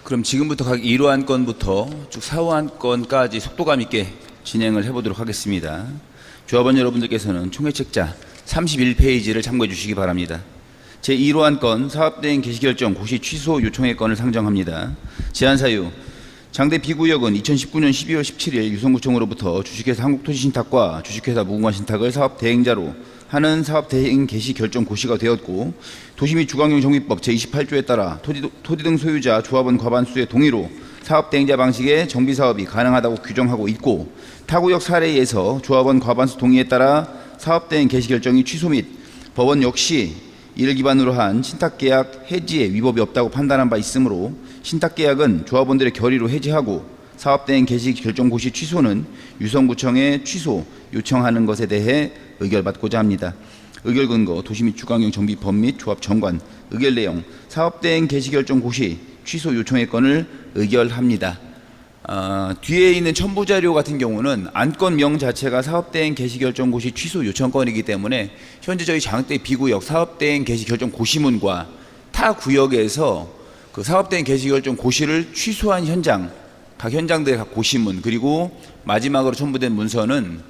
그럼 지금부터 각 1호 건부터 쭉 4호 건까지 속도감 있게 진행을 해보도록 하겠습니다. 조합원 여러분들께서는 총회책자 31페이지를 참고해 주시기 바랍니다. 제1호 건 사업대행 개시결정 고시 취소 요청의 건을 상정합니다. 제한사유 장대 B구역은 2019년 12월 17일 유성구청으로부터 주식회사 한국토지신탁과 주식회사 무궁화신탁을 사업대행자로 하는 사업대행 개시 결정 고시가 되었고, 도시 및 주거환경 정비법 제28조에 따라 토지 등 소유자 조합원 과반수의 동의로 사업대행자 방식의 정비사업이 가능하다고 규정하고 있고, 타구역 사례에서 조합원 과반수 동의에 따라 사업대행 개시 결정이 취소 및 법원 역시 이를 기반으로 한 신탁계약 해지에 위법이 없다고 판단한 바 있으므로 신탁계약은 조합원들의 결의로 해지하고 사업대행 개시 결정 고시 취소는 유성구청에 취소 요청하는 것에 대해 의결받고자 합니다. 의결 근거 도시 및 주거환경 정비법 및 조합 정관 의결 내용 사업대행 개시 결정 고시 취소 요청의 건을 의결합니다. 뒤에 있는 첨부자료 같은 경우는 안건명 자체가 사업대행 개시결정 고시 취소 요청건이기 때문에 현재 저희 장대 B구역 사업대행 개시결정 고시문과 타 구역에서 그 사업대행 개시결정 고시를 취소한 현장, 각 현장들의 각 고시문, 그리고 마지막으로 첨부된 문서는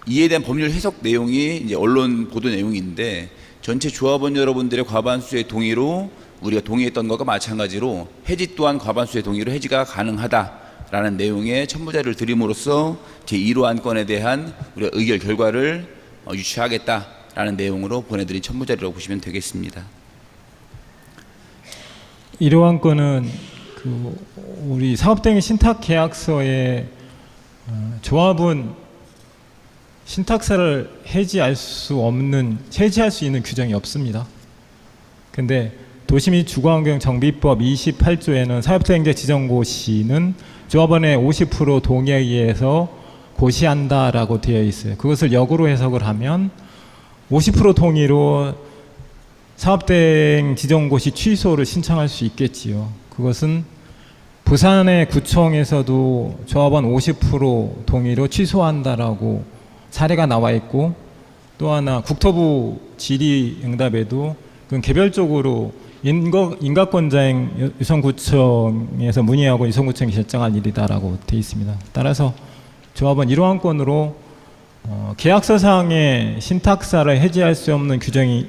이에 대한 법률 해석 내용이 이제 언론 보도 내용인데, 전체 조합원 여러분들의 과반수의 동의로 우리가 동의했던 것과 마찬가지로 해지 또한 과반수의 동의로 해지가 가능하다라는 내용의 첨부자료를 드림으로써 제1호 건에 대한 우리가 의결 결과를 유치하겠다라는 내용으로 보내드린 첨부자료라고 보시면 되겠습니다. 1호 건은 우리 사업대행 신탁계약서에 조합은 신탁사를 해지할 수 있는 규정이 없습니다. 근데 도시 및 주거환경 정비법 28조에는 사업대행자 지정고시는 조합원의 50% 동의에 의해서 고시한다라고 되어 있어요. 그것을 역으로 해석을 하면 50% 동의로 사업대행 지정고시 취소를 신청할 수 있겠지요. 그것은 부산의 구청에서도 조합원 50% 동의로 취소한다라고 사례가 나와 있고, 또 하나 국토부 질의응답에도 그건 개별적으로 인가권자인 유성구청에서 문의하고 유성구청이 결정할 일이다라고 되어 있습니다. 따라서 조합은 1호 건으로 계약서상의 신탁사를 해지할 수 없는 규정이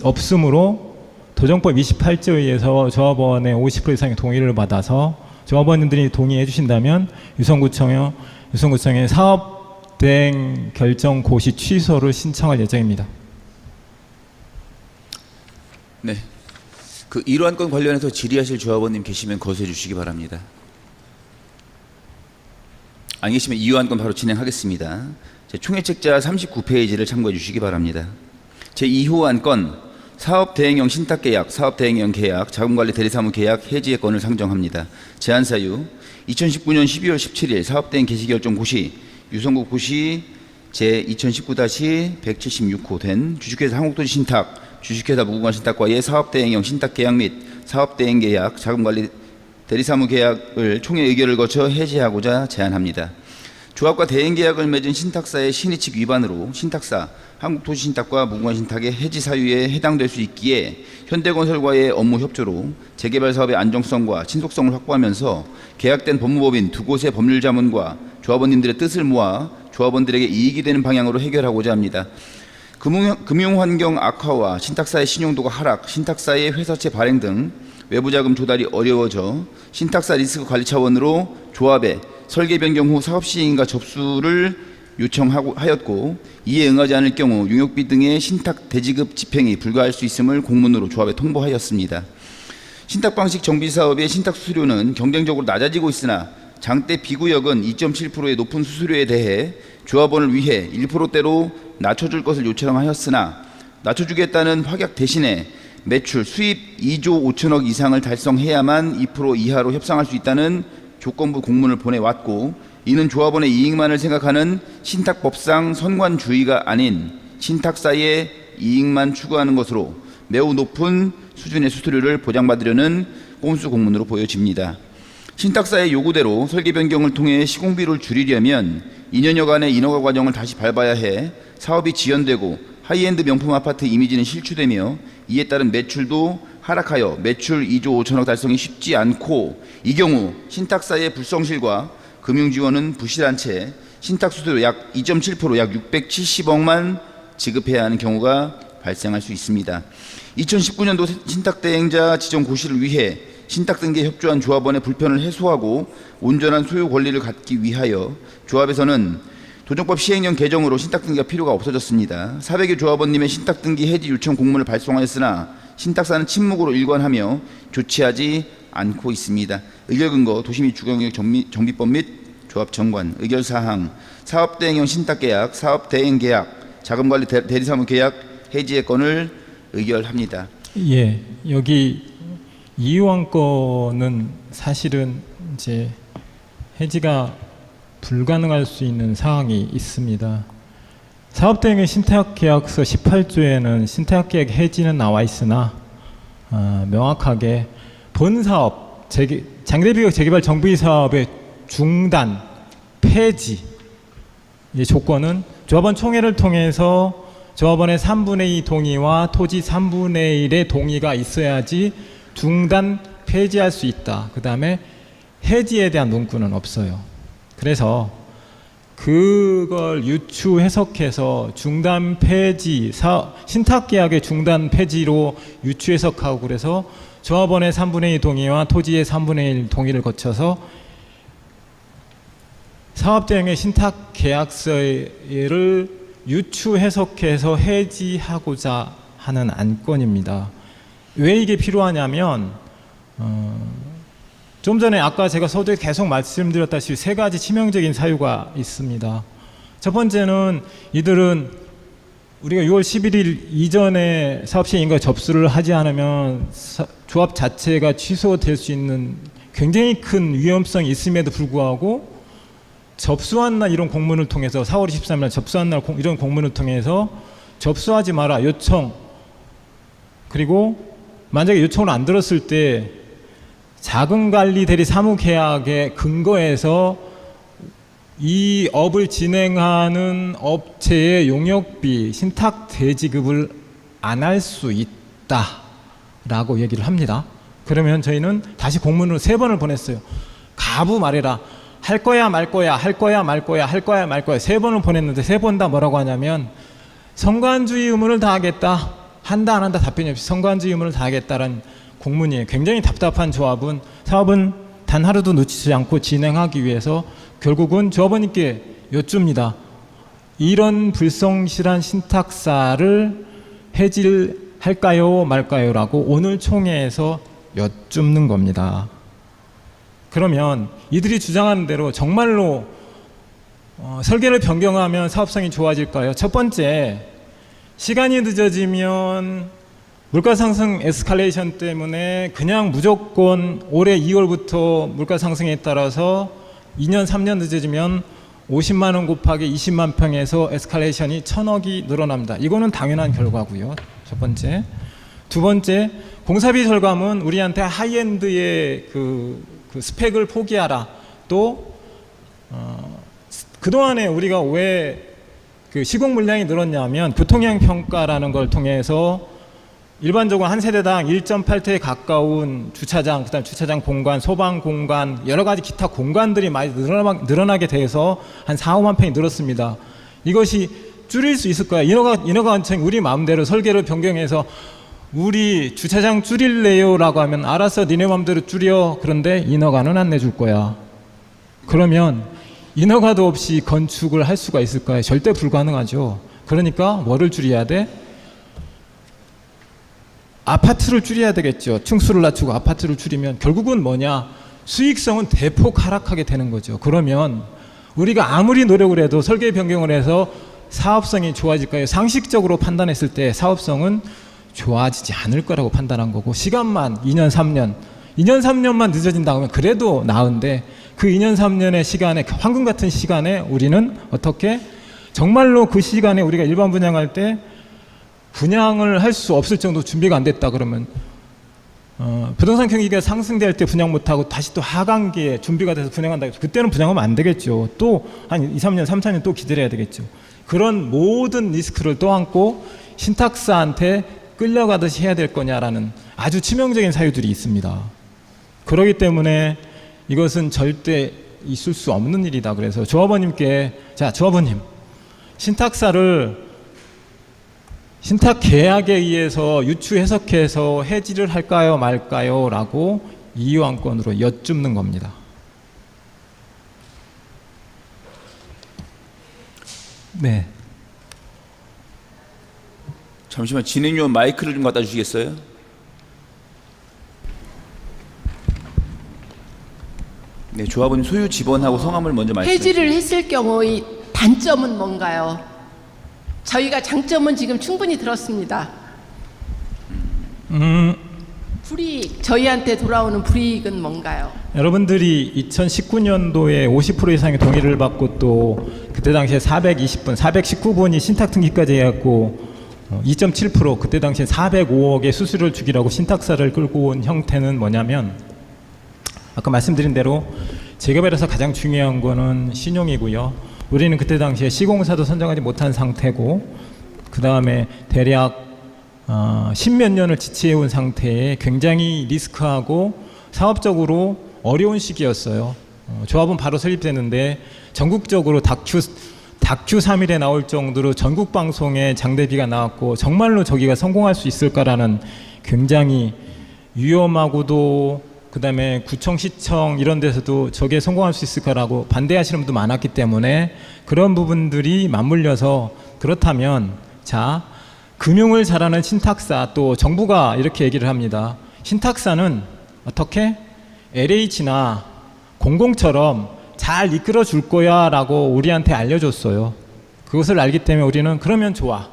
없으므로 도정법 28조에 의해서 조합원의 50% 이상의 동의를 받아서 조합원님들이 동의해 주신다면 유성구청의 사업대행 결정 고시 취소를 신청할 예정입니다. 네, 그 1호 건 관련해서 질의하실 조합원님 계시면 거수해 주시기 바랍니다. 안 계시면 2호 건 바로 진행하겠습니다. 총회책자 39페이지를 참고해 주시기 바랍니다. 제2호 건 사업대행형 신탁계약, 사업대행형 계약, 자금관리 대리사무 계약 해지의 건을 상정합니다. 제한사유 2019년 12월 17일 사업대행 개시결정 고시 유성구구시 제2019-176호 된 주식회사 한국토지신탁, 주식회사 무궁화신탁과의 사업대행형 신탁계약 및 사업대행계약, 자금관리 대리사무 계약을 총회 의결을 거쳐 해지하고자 제안합니다. 조합과 대행계약을 맺은 신탁사의 신의칙 위반으로 신탁사, 한국토지신탁과 무궁화신탁의 해지 사유에 해당될 수 있기에 현대건설과의 업무 협조로 재개발 사업의 안정성과 신속성을 확보하면서 계약된 법무법인 두 곳의 법률자문과 조합원님들의 뜻을 모아 조합원들에게 이익이 되는 방향으로 해결하고자 합니다. 금융환경 악화와 신탁사의 신용도가 하락, 신탁사의 회사채 발행 등 외부자금 조달이 어려워져 신탁사 리스크 관리 차원으로 조합에 설계 변경 후 사업 시행인가 접수를 요청하였고, 이에 응하지 않을 경우 용역비 등의 신탁 대지급 집행이 불가할 수 있음을 공문으로 조합에 통보하였습니다. 신탁 방식 정비 사업의 신탁 수수료는 경쟁적으로 낮아지고 있으나 장대 B구역은 2.7%의 높은 수수료에 대해 조합원을 위해 1%대로 낮춰줄 것을 요청하였으나 낮춰주겠다는 확약 대신에 매출 수입 2조 5천억 이상을 달성해야만 2% 이하로 협상할 수 있다는 조건부 공문을 보내왔고, 이는 조합원의 이익만을 생각하는 신탁법상 선관주의가 아닌 신탁사의 이익만 추구하는 것으로 매우 높은 수준의 수수료를 보장받으려는 꼼수 공문으로 보여집니다. 신탁사의 요구대로 설계 변경을 통해 시공비를 줄이려면 2년여간의 인허가 과정을 다시 밟아야 해 사업이 지연되고 하이엔드 명품 아파트 이미지는 실추되며 이에 따른 매출도 하락하여 매출 2조 5천억 달성이 쉽지 않고, 이 경우 신탁사의 불성실과 금융지원은 부실한 채 신탁수수료 약 2.7%, 약 670억만 지급해야 하는 경우가 발생할 수 있습니다. 2019년도 신탁대행자 지정 고시를 위해 신탁등기에 협조한 조합원의 불편을 해소하고 온전한 소유 권리를 갖기 위하여 조합에서는 도정법 시행령 개정으로 신탁등기가 필요가 없어졌습니다. 400여 조합원님의 신탁등기 해지 요청 공문을 발송하였으나 신탁사는 침묵으로 일관하며 조치하지 않고 있습니다. 의결근거 도시및 주거경영 정비법 및 조합정관, 의결사항, 사업대행형 신탁계약, 사업대행계약, 자금관리 대리사무계약 해지의 건을 의결합니다. 예, 여기 이의원 건은 사실은 이제 해지가 불가능할 수 있는 사항이 있습니다. 사업대행의 신탁계약서 18조에는 신탁계약 해지는 나와 있으나 명확하게 본사업, 장대비역 재개발 정비 사업의 중단, 폐지 이 조건은 조합원 총회를 통해서 조합원의 3분의 2 동의와 토지 3분의 1의 동의가 있어야지 중단, 폐지할 수 있다. 그 다음에 해지에 대한 문구는 없어요. 그래서 그걸 유추 해석해서 중단 폐지, 신탁계약의 중단 폐지로 유추 해석하고 그래서 조합원의 3분의 2 동의와 토지의 3분의 1 동의를 거쳐서 사업대행의 신탁계약서를 유추 해석해서 해지하고자 하는 안건입니다. 왜 이게 필요하냐면 좀 전에 아까 제가 서두에 계속 말씀드렸다시피 세 가지 치명적인 사유가 있습니다. 첫 번째는 이들은 우리가 6월 11일 이전에 사업시행인가 접수를 하지 않으면 조합 자체가 취소될 수 있는 굉장히 큰 위험성이 있음에도 불구하고 접수한 날 이런 공문을 통해서 4월 23일 날 접수한 날 이런 공문을 통해서 접수하지 마라 요청, 그리고 만약에 요청을 안 들었을 때 자금관리 대리 사무계약의 근거에서 이 업을 진행하는 업체의 용역비, 신탁 대지급을 안 할 수 있다라고 얘기를 합니다. 그러면 저희는 다시 공문을 3번을 보냈어요. 가부 말해라. 할 거야 말 거야, 할 거야 말 거야, 할 거야 말 거야. 3번을 보냈는데 3번 다 뭐라고 하냐면 성관주의 의무를 다하겠다. 한다 안 한다 답변이 없이 성관주의 의무를 다하겠다라는 공문이에요. 굉장히 답답한 조합은 사업은 단 하루도 놓치지 않고 진행하기 위해서 결국은 조합원님께 여쭙니다. 이런 불성실한 신탁사를 해지할까요 말까요? 라고 오늘 총회에서 여쭙는 겁니다. 그러면 이들이 주장하는 대로 정말로 설계를 변경하면 사업성이 좋아질까요? 첫 번째, 시간이 늦어지면 물가상승 에스컬레이션 때문에 그냥 무조건 올해 2월부터 물가상승에 따라서 2년 3년 늦어지면 50만 원 곱하기 20만 평에서 에스컬레이션이 1000억이 늘어납니다. 이거는 당연한 결과고요. 첫 번째. 두 번째, 공사비 절감은 우리한테 하이엔드의 그 스펙을 포기하라. 또 그동안에 우리가 왜 그 시공 물량이 늘었냐면 교통량 평가라는 걸 통해서 일반적으로 한 세대당 1.8태에 가까운 주차장, 그다음 주차장 공간, 소방 공간, 여러 가지 기타 공간들이 많이 늘어나게 돼서 한 4, 5만 평이 늘었습니다. 이것이 줄일 수 있을 거야. 인허가원청이 우리 마음대로 설계를 변경해서 우리 주차장 줄일래요? 라고 하면 알았어, 니네 마음대로 줄여. 그런데 인허가는 안 내줄 거야. 그러면 인허가도 없이 건축을 할 수가 있을까요? 절대 불가능하죠. 그러니까 뭐를 줄여야 돼? 아파트를 줄여야 되겠죠. 층수를 낮추고 아파트를 줄이면 결국은 뭐냐? 수익성은 대폭 하락하게 되는 거죠. 그러면 우리가 아무리 노력을 해도 설계 변경을 해서 사업성이 좋아질까요? 상식적으로 판단했을 때 사업성은 좋아지지 않을 거라고 판단한 거고, 시간만 2년 3년만 늦어진다고 하면 그래도 나은데 그 2년 3년의 시간에, 황금 같은 시간에 우리는 어떻게 정말로 그 시간에 우리가 일반 분양할 때 분양을 할 수 없을 정도 준비가 안 됐다 그러면 부동산 경기가 상승될 때 분양 못하고 다시 또 하강기에 준비가 돼서 분양한다 해서 그때는 분양하면 안 되겠죠. 또 한 2, 3년, 3, 4년 또 기다려야 되겠죠. 그런 모든 리스크를 떠안고 신탁사한테 끌려가듯이 해야 될 거냐라는 아주 치명적인 사유들이 있습니다. 그렇기 때문에 이것은 절대 있을 수 없는 일이다. 그래서 조합원님께, 자, 조합원님, 신탁사를 신탁 계약에 의해서 유추 해석해서 해지를 할까요 말까요 라고 이유안건으로 여쭙는 겁니다. 네. 잠시만, 진행위원 마이크를 좀 갖다 주시겠어요? 네, 조합원님 소유 지번하고 성함을 먼저 말씀해 주세요. 해지를 했을 경우의 단점은 뭔가요? 저희가 장점은 지금 충분히 들었습니다. 불이익, 저희한테 돌아오는 불이익은 뭔가요? 여러분들이 2019년도에 50% 이상의 동의를 받고 또 그때 당시에 420분, 419분이 신탁 등기까지 해갖고 2.7% 그때 당시에 405억의 수수료를 주기라고 신탁사를 끌고 온 형태는 뭐냐면, 아까 말씀드린 대로 재개발에서 가장 중요한 거는 신용이고요. 우리는 그때 당시에 시공사도 선정하지 못한 상태고, 그 다음에 대략 10몇 년을 지체해온 상태에 굉장히 리스크하고 사업적으로 어려운 시기였어요. 조합은 바로 설립됐는데 전국적으로 다큐 3일에 나올 정도로 전국 방송에 장대비가 나왔고, 정말로 저기가 성공할 수 있을까라는 굉장히 위험하고도, 그 다음에 구청, 시청 이런 데서도 저게 성공할 수 있을까라고 반대하시는 분도 많았기 때문에 그런 부분들이 맞물려서, 그렇다면 자, 금융을 잘하는 신탁사, 또 정부가 이렇게 얘기를 합니다. 신탁사는 어떻게 LH나 공공처럼 잘 이끌어 줄 거야 라고 우리한테 알려줬어요. 그것을 알기 때문에 우리는 그러면 좋아,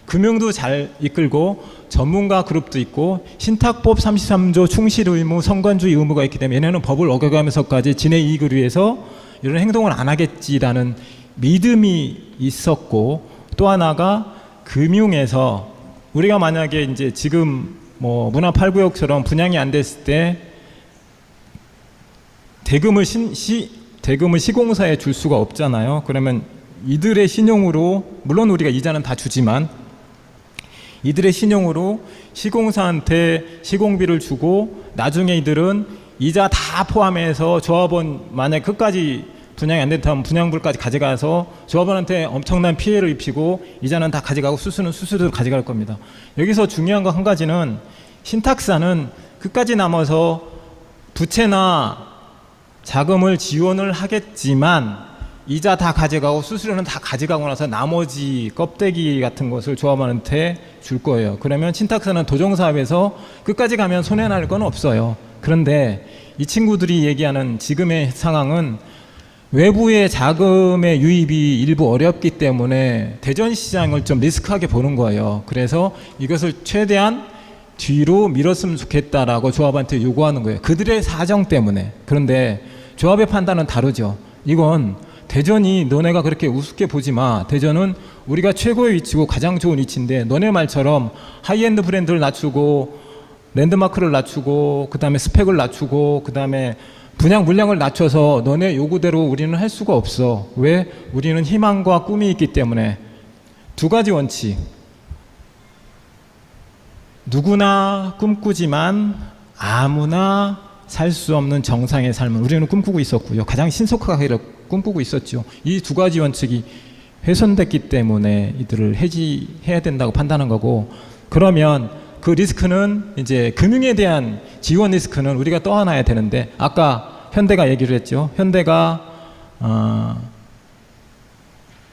금융도 잘 이끌고 전문가 그룹도 있고 신탁법 33조 충실 의무, 성관주의 의무가 있기 때문에 얘네는 법을 어겨가면서까지 진의 이익을 위해서 이런 행동을 안 하겠지라는 믿음이 있었고, 또 하나가 금융에서 우리가 만약에 이제 지금 뭐 문화 8구역처럼 분양이 안 됐을 때 대금을 시공사에 줄 수가 없잖아요. 그러면 이들의 신용으로, 물론 우리가 이자는 다 주지만 이들의 신용으로 시공사한테 시공비를 주고, 나중에 이들은 이자 다 포함해서 조합원 만약 끝까지 분양이 안 된다면 분양불까지 가져가서 조합원한테 엄청난 피해를 입히고, 이자는 다 가져가고 수수는 수수료를 가져갈 겁니다. 여기서 중요한 거 한 가지는, 신탁사는 끝까지 남아서 부채나 자금을 지원을 하겠지만 이자 다 가져가고 수수료는 다 가져가고 나서 나머지 껍데기 같은 것을 조합원한테 줄 거예요. 그러면 신탁사는 도정사업에서 끝까지 가면 손해날 건 없어요. 그런데 이 친구들이 얘기하는 지금의 상황은 외부의 자금의 유입이 일부 어렵기 때문에 대전시장을 좀 리스크하게 보는 거예요. 그래서 이것을 최대한 뒤로 밀었으면 좋겠다라고 조합한테 요구하는 거예요. 그들의 사정 때문에. 그런데 조합의 판단은 다르죠. 이건 대전이 너네가 그렇게 우습게 보지 마. 대전은 우리가 최고의 위치고 가장 좋은 위치인데, 너네 말처럼 하이엔드 브랜드를 낮추고 랜드마크를 낮추고 그 다음에 스펙을 낮추고 그 다음에 분양 물량을 낮춰서 너네 요구대로 우리는 할 수가 없어. 왜? 우리는 희망과 꿈이 있기 때문에. 두 가지 원칙. 누구나 꿈꾸지만 아무나 살 수 없는 정상의 삶을 우리는 꿈꾸고 있었고요. 가장 신속하게 꿈꾸고 있었죠. 이 두 가지 원칙이 훼손됐기 때문에 이들을 해지해야 된다고 판단한 거고, 그러면 그 리스크는 이제 금융에 대한 지원 리스크는 우리가 떠안아야 되는데, 아까 현대가 얘기를 했죠. 현대가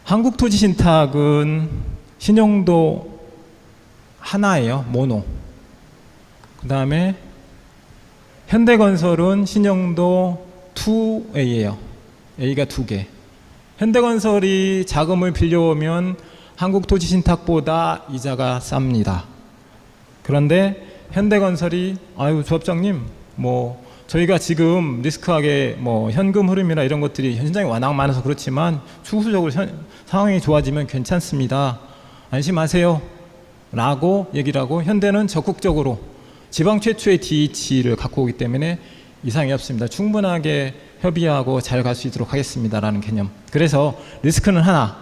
한국토지신탁은 신용도 하나예요. 모노. 그 다음에 현대건설은 신용도 2A예요. A가 2개. 현대건설이 자금을 빌려오면 한국토지신탁보다 이자가 쌉니다. 그런데 현대건설이 아유 조합장님 뭐 저희가 지금 리스크하게 뭐 현금 흐름이나 이런 것들이 현장에 워낙 많아서 그렇지만 추후적으로 상황이 좋아지면 괜찮습니다. 안심하세요. 라고 얘기를 하고, 현대는 적극적으로 지방 최초의 DH를 갖고 오기 때문에 이상이 없습니다. 충분하게 협의하고 잘 갈 수 있도록 하겠습니다라는 개념. 그래서 리스크는 하나.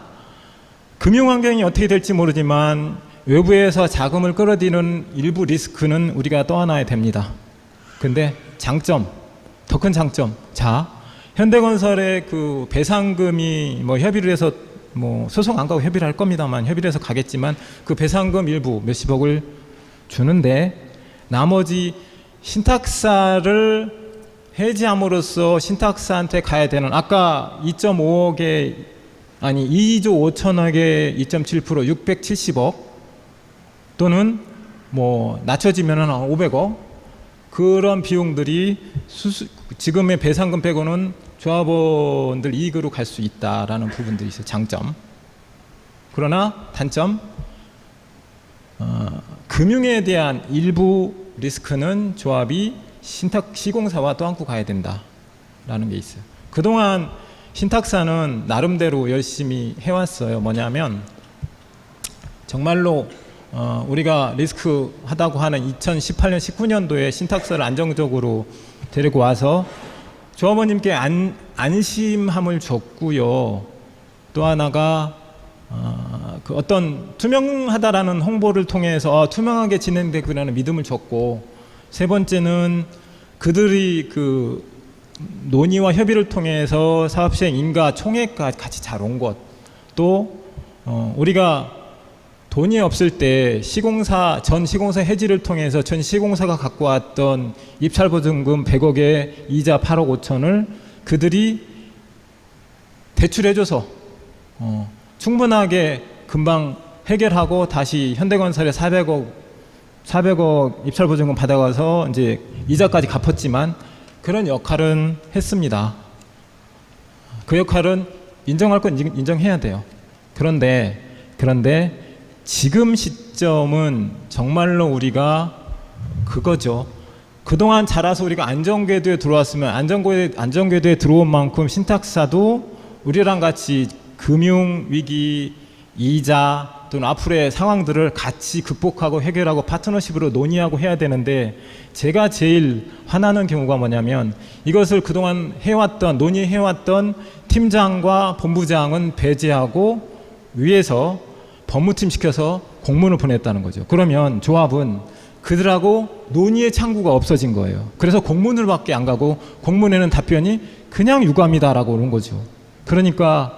금융 환경이 어떻게 될지 모르지만 외부에서 자금을 끌어들이는 일부 리스크는 우리가 떠안아야 됩니다. 근데 장점, 더 큰 장점. 자, 현대건설의 그 배상금이 뭐 협의를 해서 뭐 소송 안 가고 협의를 할 겁니다만 협의를 해서 가겠지만 그 배상금 일부 몇십억을 주는데 나머지 신탁사를 해지함으로써 신탁사한테 가야 되는 아까 2.5억에 아니 2조 5천억에 2.7% 670억 또는 뭐 낮춰지면은 500억 그런 비용들이 지금의 배상금 빼고는 조합원들 이익으로 갈 수 있다라는 부분들이 있어요. 장점. 그러나 단점, 금융에 대한 일부 리스크는 조합이 신탁 시공사와 떠안고 가야 된다라는 게 있어요. 그동안 신탁사는 나름대로 열심히 해왔어요. 뭐냐면 정말로 우리가 리스크 하다고 하는 2018년 19년도에 신탁사를 안정적으로 데리고 와서 조합원님께 안심함을 줬고요. 또 하나가 그 어떤 투명하다라는 홍보를 통해서 투명하게 진행되고라는 믿음을 줬고, 세 번째는 그들이 그 논의와 협의를 통해서 사업시행 인가 총액까지 같이 잘 온 것, 또 우리가 돈이 없을 때 전 시공사 해지를 통해서 전 시공사가 갖고 왔던 입찰보증금 100억에 이자 8억 5천을 그들이 대출해줘서 충분하게 금방 해결하고 다시 현대건설에 400억 입찰보증금 받아가서 이제 이자까지 갚았지만 그런 역할은 했습니다. 그 역할은 인정할 건 인정해야 돼요. 그런데 지금 시점은 정말로 우리가 그거죠. 그동안 자라서 우리가 안전궤도에 들어왔으면 안전궤도에 들어온 만큼 신탁사도 우리랑 같이 금융위기, 이자 또는 앞으로의 상황들을 같이 극복하고 해결하고 파트너십으로 논의하고 해야 되는데, 제가 제일 화나는 경우가 뭐냐면 이것을 그동안 논의해왔던 팀장과 본부장은 배제하고 위에서 법무팀 시켜서 공문을 보냈다는 거죠. 그러면 조합은 그들하고 논의의 창구가 없어진 거예요. 그래서 공문을 밖에 안 가고 공문에는 답변이 그냥 유감이다라고 오는 거죠. 그러니까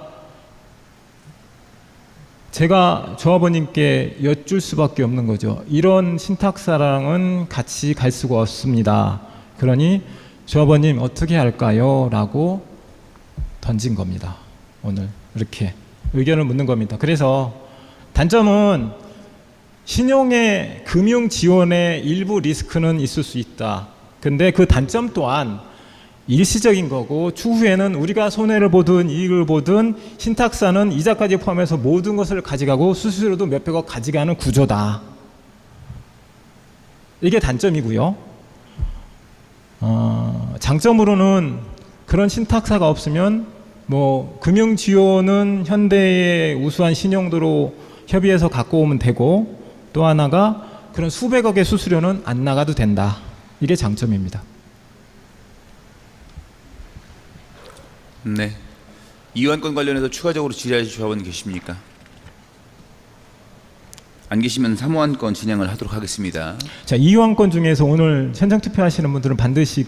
제가 조합원님께 여쭐 수밖에 없는 거죠. 이런 신탁사랑은 같이 갈 수가 없습니다. 그러니 조합원님 어떻게 할까요? 라고 던진 겁니다. 오늘 이렇게 의견을 묻는 겁니다. 그래서 단점은 신용의 금융 지원의 일부 리스크는 있을 수 있다. 근데 그 단점 또한 일시적인 거고 추후에는 우리가 손해를 보든 이익을 보든 신탁사는 이자까지 포함해서 모든 것을 가져가고 수수료도 몇백억 가져가는 구조다. 이게 단점이고요. 장점으로는 그런 신탁사가 없으면 뭐 금융 지원은 현대의 우수한 신용도로 협의해서 갖고 오면 되고, 또 하나가 그런 수백억의 수수료는 안 나가도 된다. 이게 장점입니다. 네. 이완권 관련해서 추가적으로 질의하실 조합원 계십니까? 안 계시면 사무안건 진행을 하도록 하겠습니다. 자, 이완권 중에서 오늘 현장 투표하시는 분들은 반드시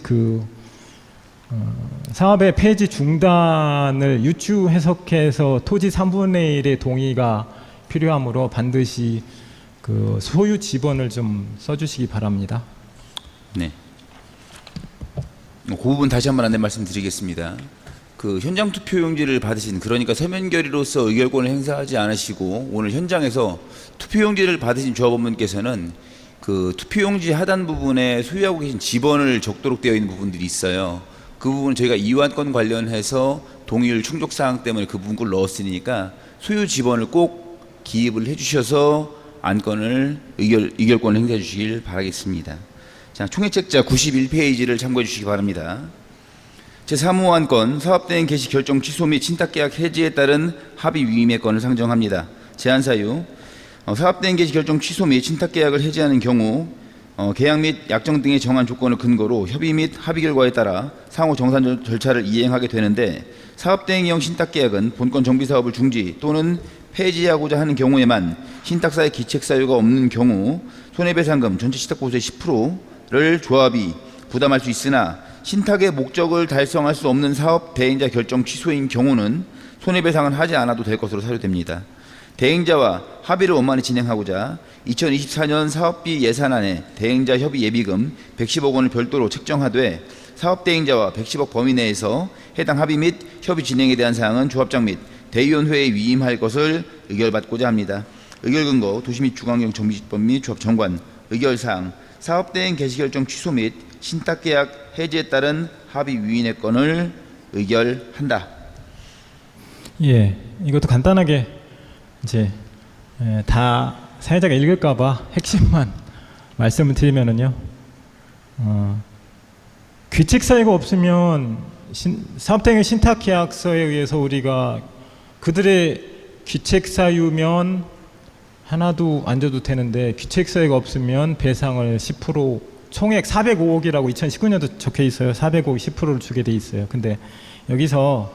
사업의 폐지 중단을 유추 해석해서 토지 3분의 1의 동의가 필요하므로 반드시 그 소유 지번을 좀 써주시기 바랍니다. 네. 그 부분 다시 한번 안내 말씀드리겠습니다. 그 현장 투표용지를 받으신, 그러니까 서면 결의로서 의결권을 행사하지 않으시고 오늘 현장에서 투표용지를 받으신 조합원분께서는 그 투표용지 하단 부분에 소유하고 계신 지번을 적도록 되어 있는 부분들이 있어요. 그 부분 저희가 이완권 관련해서 동의율 충족 사항 때문에 그 부분 걸 넣었으니까 소유 지번을 꼭 기입을 해주셔서 안건을 의결권을 행사해 주시길 바라겠습니다. 자, 총회책자 91페이지를 참고해 주시기 바랍니다. 제3호안건 사업대행 개시 결정 취소 및 신탁계약 해지에 따른 합의 위임의 건을 상정합니다. 제한사유 사업대행 개시 결정 취소 및 신탁계약을 해지하는 경우 계약 및 약정 등의 정한 조건을 근거로 협의 및 합의 결과에 따라 상호 정산 절차를 이행하게 되는데, 사업대행형 신탁계약은 본건 정비사업을 중지 또는 폐지하고자 하는 경우에만 신탁사의 기책사유가 없는 경우 손해배상금 전체 신탁보수의 10%를 조합이 부담할 수 있으나 신탁의 목적을 달성할 수 없는 사업 대행자 결정 취소인 경우는 손해배상은 하지 않아도 될 것으로 사료됩니다. 대행자와 합의를 원만히 진행하고자 2024년 사업비 예산안에 대행자 협의 예비금 110억 원을 별도로 책정하되 사업 대행자와 110억 범위 내에서 해당 합의 및 협의 진행에 대한 사항은 조합장 및 대의원회에 위임할 것을 의결받고자 합니다. 의결 근거 도시 및 주거환경 정비법 및 조합 정관 의결 사항 사업 대행 개시 결정 취소 및 신탁 계약 해지에 따른 합의 위인의 건을 의결한다. 예, 이것도 간단하게 이제 다 사회자가 읽을까봐 핵심만 말씀을 드리면은요. 규칙 사유가 없으면 사업대행 신탁계약서에 의해서 우리가 그들의 규칙 사유면 하나도 안 줘도 되는데 규칙 사유가 없으면 배상을 10% 총액 405억이라고 2019년도 적혀 있어요. 405억 10%를 주게 돼 있어요. 근데 여기서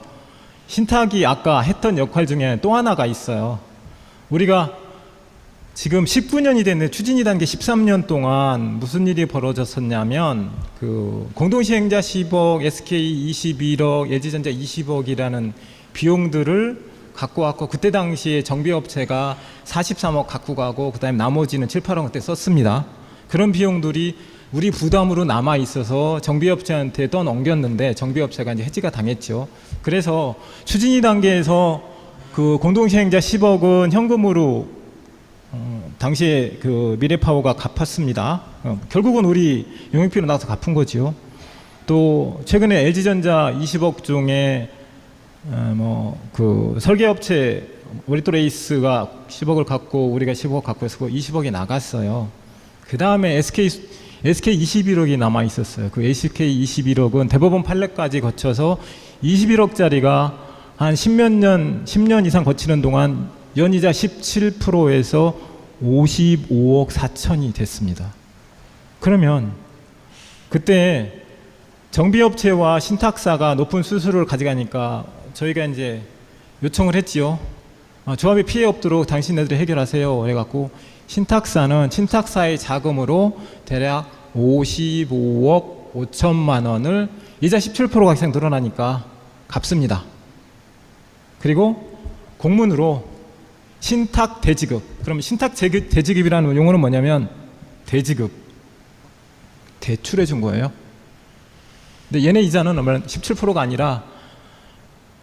신탁이 아까 했던 역할 중에 또 하나가 있어요. 우리가 지금 19년이 됐는데 추진이 단계 13년 동안 무슨 일이 벌어졌었냐면 그 공동시행자 10억, SK 21억, 예지전자 20억이라는 비용들을 갖고 왔고 그때 당시에 정비업체가 43억 갖고 가고 그다음에 나머지는 7, 8억 그때 썼습니다. 그런 비용들이 우리 부담으로 남아 있어서 정비업체한테 떠넘겼는데 정비업체가 이제 해지가 당했죠. 그래서 추진이 단계에서 그 공동시행자 10억은 현금으로 당시에 그 미래파워가 갚았습니다. 결국은 우리 용역비로 나와서 갚은 거죠. 또 최근에 LG전자 20억 중에 뭐 그 설계업체 오리토레이스가 10억을 갖고 우리가 10억 갖고 해서 20억이 나갔어요. 그 다음에 SK 21억이 남아 있었어요. 그 SK 21억은 대법원 판례까지 거쳐서 21억짜리가 한 10년 이상 거치는 동안 연이자 17%에서 55억 4천이 됐습니다. 그러면 그때 정비업체와 신탁사가 높은 수수료를 가져가니까 저희가 이제 요청을 했지요. 조합이 피해 없도록 당신네들이 해결하세요. 그래갖고 신탁사는 신탁사의 자금으로 대략 55억 5천만 원을 이자 17%가 이상 늘어나니까 갚습니다. 그리고 공문으로 신탁 대지급. 그럼 신탁 대지급이라는 용어는 뭐냐면 대지급. 대출해 준 거예요. 근데 얘네 이자는 17%가 아니라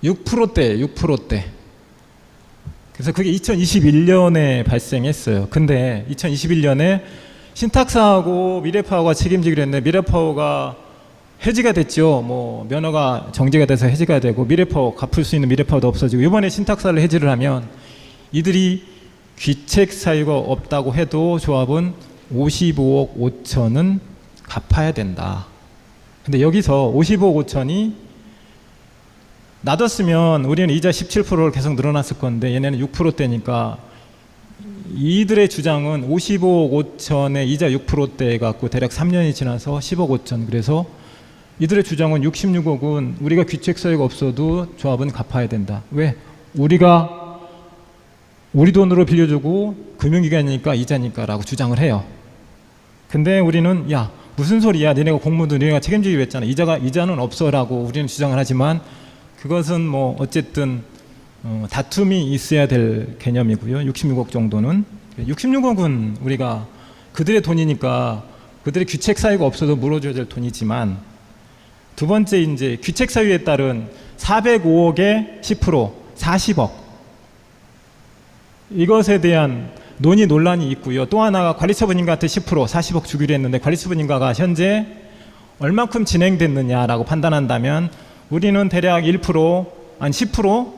6%대예요. 6%대. 그래서 그게 2021년에 발생했어요. 근데 2021년에 신탁사하고 미래파워가 책임지기로 했는데 미래파워가 해지가 됐죠. 뭐 면허가 정지가 돼서 해지가 되고 미래파워 갚을 수 있는 미래파워도 없어지고 이번에 신탁사를 해지를 하면 이들이 귀책 사유가 없다고 해도 조합은 55억 5천은 갚아야 된다. 근데 여기서 55억 5천이 놔뒀으면 우리는 이자 17%를 계속 늘어났을 건데 얘네는 6%대니까 이들의 주장은 55억 5천에 이자 6%대 갖고 대략 3년이 지나서 10억 5천. 그래서 이들의 주장은 66억은 우리가 귀책 사유가 없어도 조합은 갚아야 된다. 왜? 우리가 우리 돈으로 빌려주고 금융기관이니까 이자니까 라고 주장을 해요. 근데 우리는 야 무슨 소리야, 니네가 공무도 니네가 책임지기로 했잖아, 이자는 없어 라고 우리는 주장을 하지만 그것은 뭐 어쨌든 다툼이 있어야 될 개념이고요. 66억 정도는 66억은 우리가 그들의 돈이니까 그들의 귀책 사유가 없어도 물어줘야 될 돈이지만 두 번째 이제 귀책 사유에 따른 405억의 10% 40억 이것에 대한 논의 논란이 있고요. 또 하나가 관리처분인가한테 10% 40억 주기로 했는데 관리처분인가가 현재 얼마큼 진행됐느냐라고 판단한다면 우리는 대략 1% 한 10%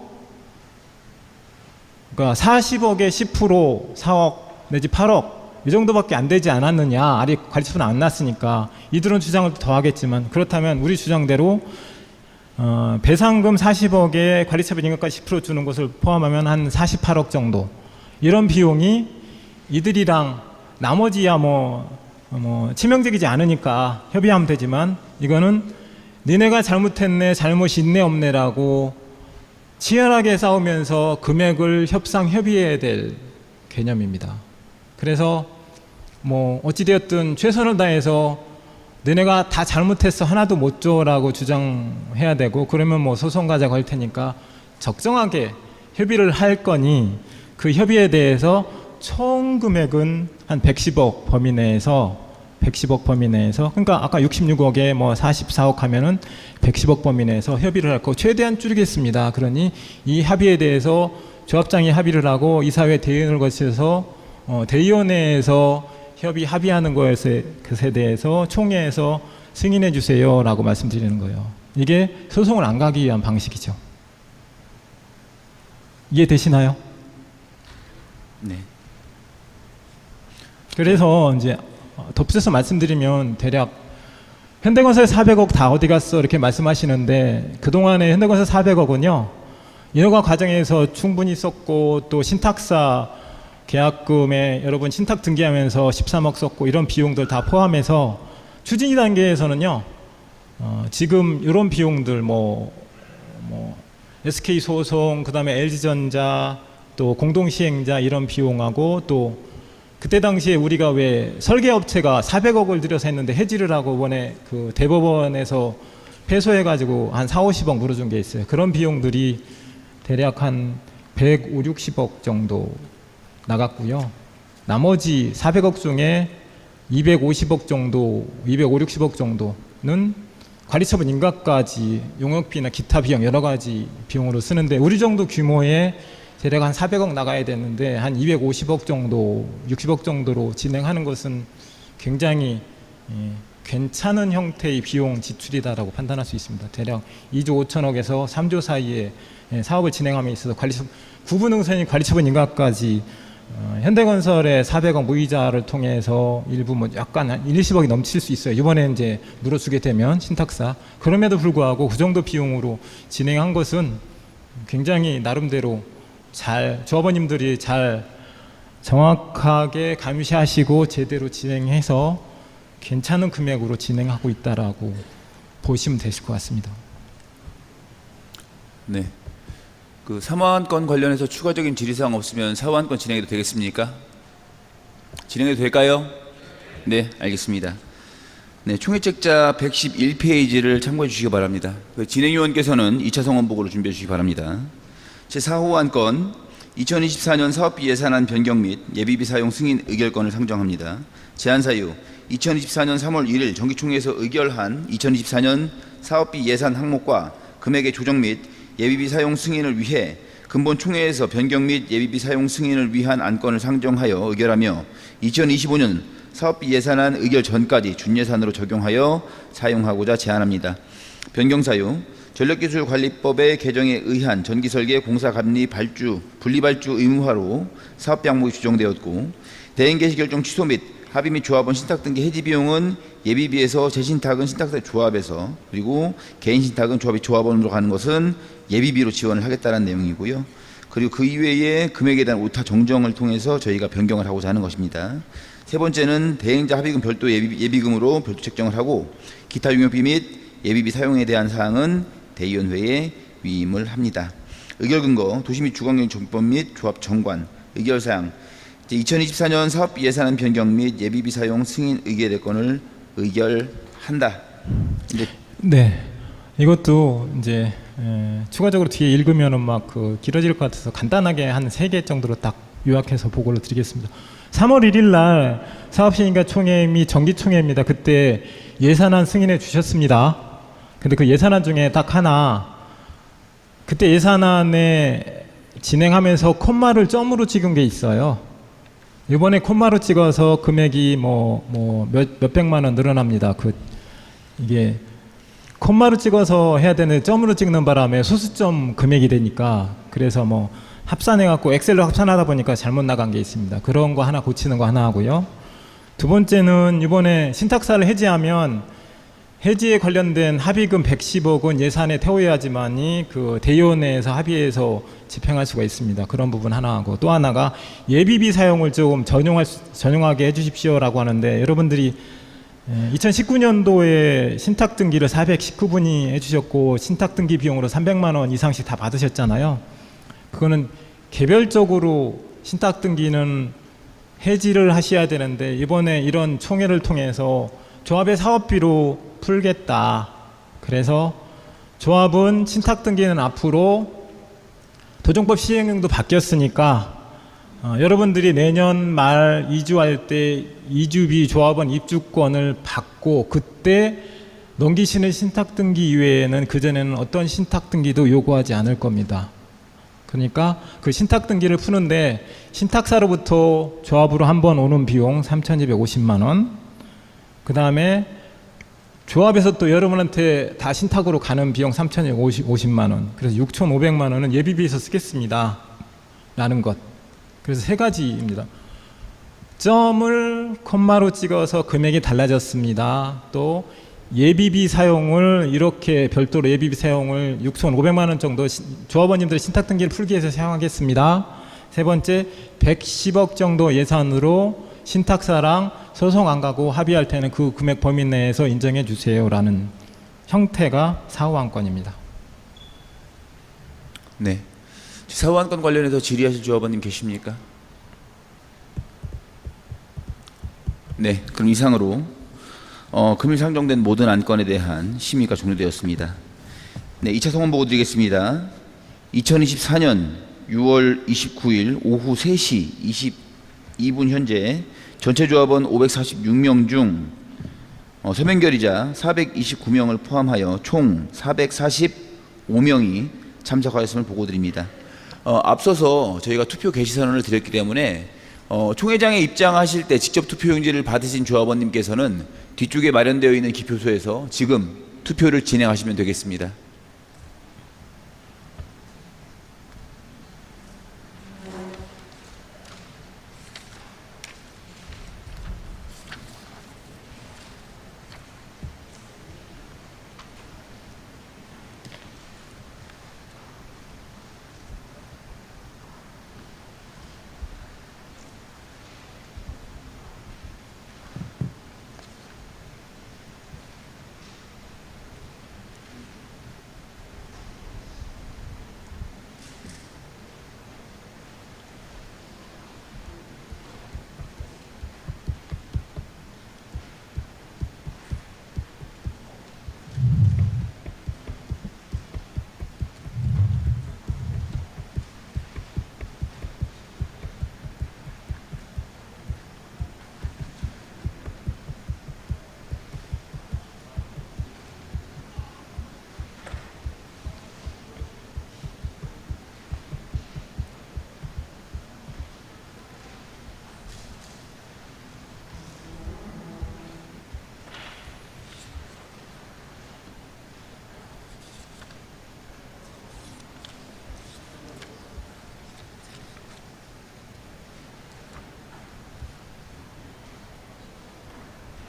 그러니까 40억에 10% 4억 내지 8억 이 정도밖에 안 되지 않았느냐. 아직 관리처분 안 났으니까 이들은 주장을 더 하겠지만 그렇다면 우리 주장대로 배상금 40억에 관리처분인가까지 10% 주는 것을 포함하면 한 48억 정도 이런 비용이 이들이랑 나머지야 뭐 치명적이지 않으니까 협의하면 되지만 이거는 니네가 잘못했네 잘못이 있네 없네라고 치열하게 싸우면서 금액을 협의해야 될 개념입니다. 그래서 뭐 어찌되었든 최선을 다해서 너네가 다 잘못했어 하나도 못 줘라고 주장해야 되고, 그러면 뭐 소송가자고 할 테니까 적정하게 협의를 할 거니 그 협의에 대해서 총 금액은 한 110억 범위 내에서 그러니까 아까 66억에 뭐 44억 하면은 110억 범위 내에서 협의를 할 거 최대한 줄이겠습니다. 그러니 이 합의에 대해서 조합장이 합의를 하고 이사회 대의원을 거쳐서 대의원회에서 합의하는 것에 대해서 총회에서 승인해 주세요라고 말씀드리는 거예요. 이게 소송을 안 가기 위한 방식이죠. 이해되시나요? 네. 그래서 이제 덧붙여서 말씀드리면 대략 현대건설 400억 다 어디 갔어 이렇게 말씀하시는데, 그동안에 현대건설 400억은요 인허가 과정에서 충분히 썼고, 또 신탁사 계약금에 여러분 신탁 등기하면서 13억 썼고, 이런 비용들 다 포함해서 추진이 단계에서는요 지금 이런 비용들 뭐 SK 소송, 그 다음에 LG전자, 또 공동시행자 이런 비용하고, 또 그때 당시에 우리가 왜 설계업체가 400억을 들여서 했는데 해지를 하고 이번에 그 대법원에서 패소해가지고 한 4, 50억 물어준 게 있어요. 그런 비용들이 대략 한 150, 60억 정도 나갔고요. 나머지 400억 중에 250억 정도, 250, 60억 정도는 관리처분 인가까지 용역비나 기타 비용 여러 가지 비용으로 쓰는데, 우리 정도 규모의 대략 한 400억 나가야 되는데 한 250억 정도, 60억 정도로 진행하는 것은 굉장히 괜찮은 형태의 비용 지출이다라고 판단할 수 있습니다. 대략 2조 5천억에서 3조 사이에 사업을 진행함에 있어서 구분응선인 관리처분 인가까지 현대건설의 400억 무이자를 통해서 일부 뭐 약간 한 1, 20억이 넘칠 수 있어요. 이번에 이제 물어주게 되면 신탁사. 그럼에도 불구하고 그 정도 비용으로 진행한 것은 굉장히 나름대로 잘 조합원님들이 잘 정확하게 감시하시고 제대로 진행해서 괜찮은 금액으로 진행하고 있다라고 보시면 되실 것 같습니다. 네. 그 사무안건 관련해서 추가적인 질의사항 없으면 사무안건 진행해도 되겠습니까? 진행해도 될까요? 네, 알겠습니다. 네, 총회책자 111페이지를 참고해 주시기 바랍니다. 그 진행위원께서는 2차 성원복으로 준비해 주시기 바랍니다. 제4호 안건 2024년 사업비 예산안 변경 및 예비비 사용 승인 의결권을 상정합니다. 제한 사유 2024년 3월 1일 정기총회에서 의결한 2024년 사업비 예산 항목과 금액의 조정 및 예비비 사용 승인을 위해 근본 총회에서 변경 및 예비비 사용 승인을 위한 안건을 상정하여 의결하며 2025년 사업비 예산안 의결 전까지 준예산으로 적용하여 사용하고자 제안합니다. 변경 사유 전력기술관리법의 개정에 의한 전기설계 공사감리 발주 분리발주 의무화로 사업비 항목이 규정되었고, 대행 개시 결정 취소 및 합의 및 조합원 신탁 등기 해지 비용은 예비비에서 재신탁은 신탁사 조합에서, 그리고 개인 신탁은 조합이 조합원으로 가는 것은 예비비로 지원을 하겠다는 내용이고요. 그리고 그 이외에 금액에 대한 오타 정정을 통해서 저희가 변경을 하고자 하는 것입니다. 세 번째는 대행자 합의금 별도 예비금으로 별도 책정을 하고, 기타 용역비 및 예비비 사용에 대한 사항은 대의원회에 위임을 합니다. 의결 근거 도시 및 주거환경 정비법 및 조합 정관 의결 사항 2024년 사업비 예산안 변경 및 예비비 사용 승인 의결권을 의결한다. 네, 이것도 이제 추가적으로 뒤에 읽으면은 막 길어질 것 같아서 간단하게 한 3개 정도로 딱 요약해서 보고를 드리겠습니다. 3월 1일 날 사업시행인가 총회 및 정기총회입니다. 그때 예산안 승인해 주셨습니다. 근데 그 예산안 중에 딱 하나, 그때 예산안에 진행하면서 콤마를 점으로 찍은 게 있어요. 이번에 콤마로 찍어서 금액이 몇백만 원 늘어납니다. 이게 콤마로 찍어서 해야 되는 점으로 찍는 바람에 소수점 금액이 되니까, 그래서 합산해갖고 엑셀로 합산하다 보니까 잘못 나간 게 있습니다. 그런 거 하나 고치는 거 하나 하고요. 두 번째는 이번에 신탁사를 해지하면 해지에 관련된 합의금 110억은 예산에 태워야지만이 그 대의원회에서 합의해서 집행할 수가 있습니다. 그런 부분 하나 하고, 또 하나가 예비비 사용을 좀 전용하게 해주십시오라고 하는데, 여러분들이 2019년도에 신탁 등기를 419분이 해주셨고 신탁 등기 비용으로 300만 원 이상씩 다 받으셨잖아요. 그거는 개별적으로 신탁 등기는 해지를 하셔야 되는데 이번에 이런 총회를 통해서 조합의 사업비로 풀겠다. 그래서 조합은 신탁 등기는 앞으로 도정법 시행령도 바뀌었으니까 여러분들이 내년 말 이주할 때 이주비 조합원 입주권을 받고 그때 넘기시는 신탁 등기 이외에는 그전에는 어떤 신탁 등기도 요구하지 않을 겁니다. 그러니까 그 신탁 등기를 푸는데 신탁사로부터 조합으로 한 번 오는 비용 3,250만 원, 그 다음에 조합에서 또 여러분한테 다 신탁으로 가는 비용 3,250만 원, 그래서 6,500만 원은 예비비에서 쓰겠습니다 라는 것. 그래서 세 가지입니다. 점을 콤마로 찍어서 금액이 달라졌습니다. 또 예비비 사용을 이렇게 별도로 예비비 사용을 6,500만 원 정도 조합원님들 신탁 등기를 풀기 위해서 사용하겠습니다. 세 번째, 110억 정도 예산으로 신탁사랑 소송 안 가고 합의할 때는 그 금액 범위 내에서 인정해 주세요라는 형태가 사후안건입니다. 네. 사후안건 관련해서 질의하실 조합원님 계십니까? 네. 그럼 이상으로 금일 상정된 모든 안건에 대한 심의가 종료되었습니다. 네, 2차 성원 보고 드리겠습니다. 2024년 6월 29일 오후 3시 22분 현재 전체 조합원 546명 중 서명결의자 429명을 포함하여 총 445명이 참석하였음을 보고 드립니다. 앞서서 저희가 투표 개시 선언을 드렸기 때문에 총회장에 입장하실 때 직접 투표용지를 받으신 조합원님께서는 뒤쪽에 마련되어 있는 기표소에서 지금 투표를 진행하시면 되겠습니다.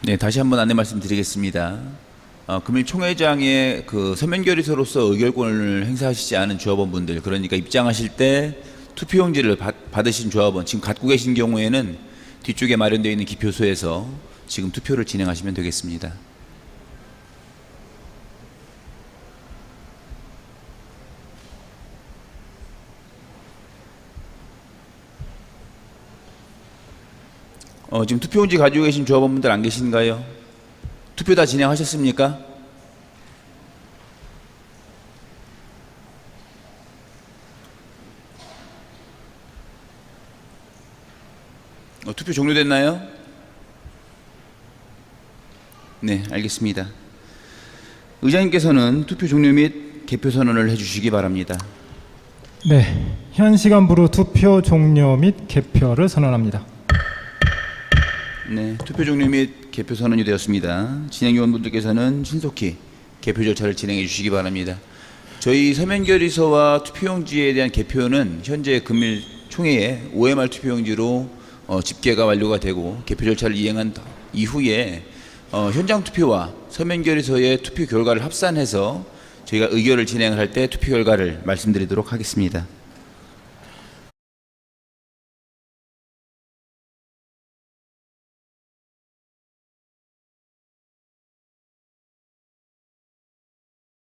네, 다시 한번 안내 말씀드리겠습니다. 금일 총회장의 그 서면결의서로서 의결권을 행사하시지 않은 조합원분들, 그러니까 입장하실 때 투표용지를 받으신 조합원, 지금 갖고 계신 경우에는 뒤쪽에 마련되어 있는 기표소에서 지금 투표를 진행하시면 되겠습니다. 지금 투표용지 가지고 계신 조합원분들 안 계신가요? 투표 다 진행하셨습니까? 투표 종료됐나요? 네, 알겠습니다. 의장님께서는 투표 종료 및 개표 선언을 해주시기 바랍니다. 네, 현 시간부로 투표 종료 및 개표를 선언합니다. 네, 투표 종료 및 개표 선언이 되었습니다. 진행위원분들께서는 신속히 개표 절차를 진행해 주시기 바랍니다. 저희 서면결의서와 투표용지에 대한 개표는 현재 금일 총회에 OMR 투표용지로 집계가 완료가 되고 개표 절차를 이행한 이후에 현장 투표와 서면결의서의 투표 결과를 합산해서 저희가 의결을 진행할 때 투표 결과를 말씀드리도록 하겠습니다.